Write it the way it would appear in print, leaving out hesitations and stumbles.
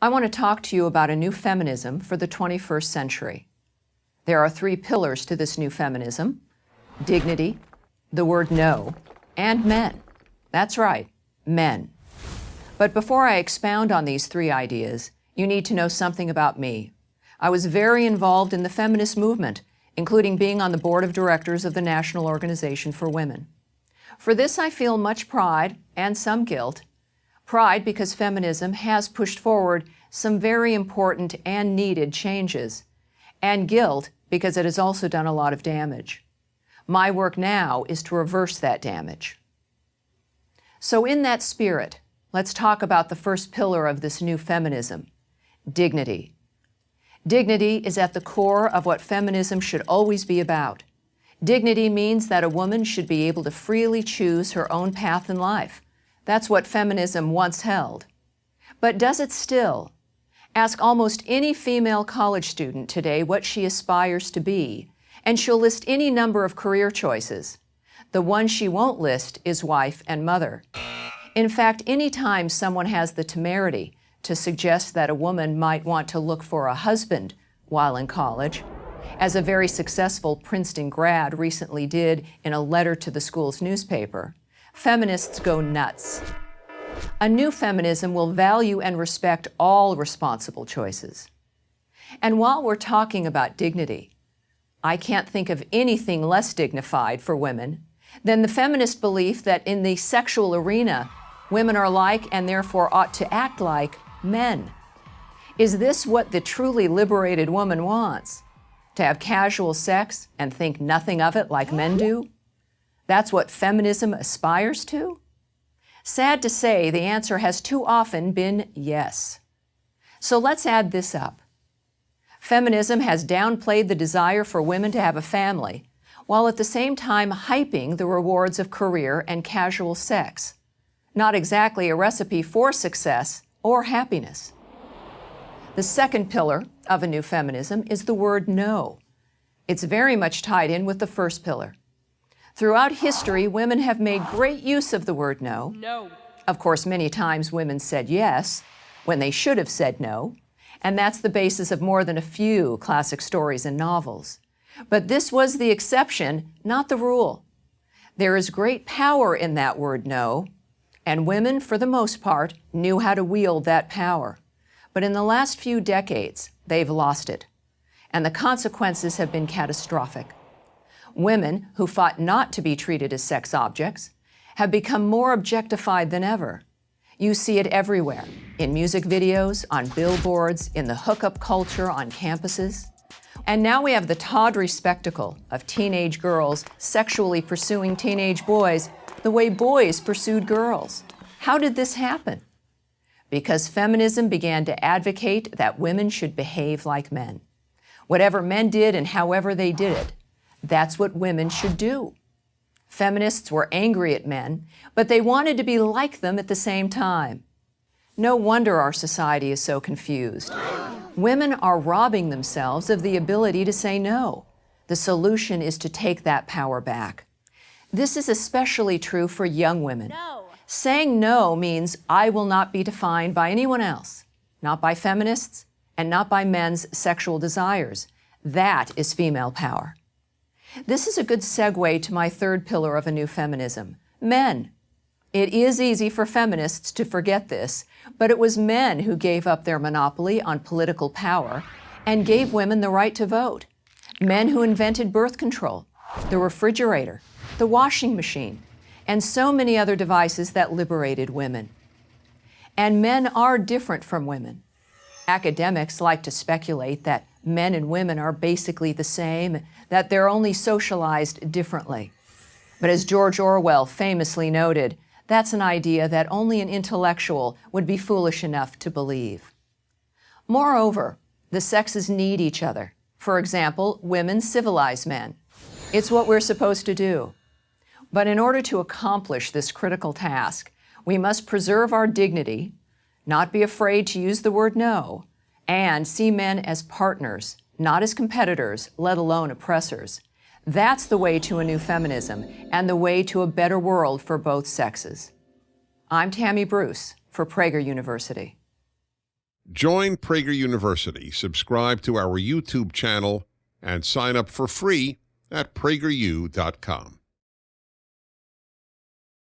I want to talk to you about a new feminism for the 21st century. There are 3 pillars to this new feminism: dignity, the word no, and men. That's right, men. But before I expound on these 3 ideas, you need to know something about me. I was very involved in the feminist movement, including being on the board of directors of the National Organization for Women. For this, I feel much pride and some guilt. Pride because feminism has pushed forward some very important and needed changes, and guilt because it has also done a lot of damage. My work now is to reverse that damage. So in that spirit, let's talk about the first pillar of this new feminism: dignity. Dignity is at the core of what feminism should always be about. Dignity means that a woman should be able to freely choose her own path in life. That's what feminism once held. But does it still? Ask almost any female college student today what she aspires to be, and she'll list any number of career choices. The one she won't list is wife and mother. In fact, any time someone has the temerity to suggest that a woman might want to look for a husband while in college, as a very successful Princeton grad recently did in a letter to the school's newspaper, feminists go nuts. A new feminism will value and respect all responsible choices. And while we're talking about dignity, I can't think of anything less dignified for women than the feminist belief that in the sexual arena, women are like, and therefore ought to act like, men. Is this what the truly liberated woman wants? To have casual sex and think nothing of it like men do? That's what feminism aspires to? Sad to say, the answer has too often been yes. So let's add this up. Feminism has downplayed the desire for women to have a family, while at the same time hyping the rewards of career and casual sex. Not exactly a recipe for success or happiness. The second pillar of a new feminism is the word no. It's very much tied in with the first pillar. Throughout history, women have made great use of the word no. No. Of course, many times women said yes when they should have said no, and that's the basis of more than a few classic stories and novels. But this was the exception, not the rule. There is great power in that word no, and women, for the most part, knew how to wield that power. But in the last few decades, they've lost it, and the consequences have been catastrophic. Women who fought not to be treated as sex objects have become more objectified than ever. You see it everywhere, in music videos, on billboards, in the hookup culture on campuses. And now we have the tawdry spectacle of teenage girls sexually pursuing teenage boys the way boys pursued girls. How did this happen? Because feminism began to advocate that women should behave like men. Whatever men did and however they did it, that's what women should do. Feminists were angry at men, but they wanted to be like them at the same time. No wonder our society is so confused. Women are robbing themselves of the ability to say no. The solution is to take that power back. This is especially true for young women. No. Saying no means I will not be defined by anyone else, not by feminists, and not by men's sexual desires. That is female power. This is a good segue to my third pillar of a new feminism: men. It is easy for feminists to forget this, but it was men who gave up their monopoly on political power and gave women the right to vote. Men who invented birth control, the refrigerator, the washing machine, and so many other devices that liberated women. And men are different from women. Academics like to speculate that men and women are basically the same, that they're only socialized differently. But as George Orwell famously noted, that's an idea that only an intellectual would be foolish enough to believe. Moreover, the sexes need each other. For example, women civilize men. It's what we're supposed to do. But in order to accomplish this critical task, we must preserve our dignity, not be afraid to use the word no, and see men as partners, not as competitors, let alone oppressors. That's the way to a new feminism and the way to a better world for both sexes. I'm Tammy Bruce for Prager University. Join Prager University, subscribe to our YouTube channel, and sign up for free at prageru.com.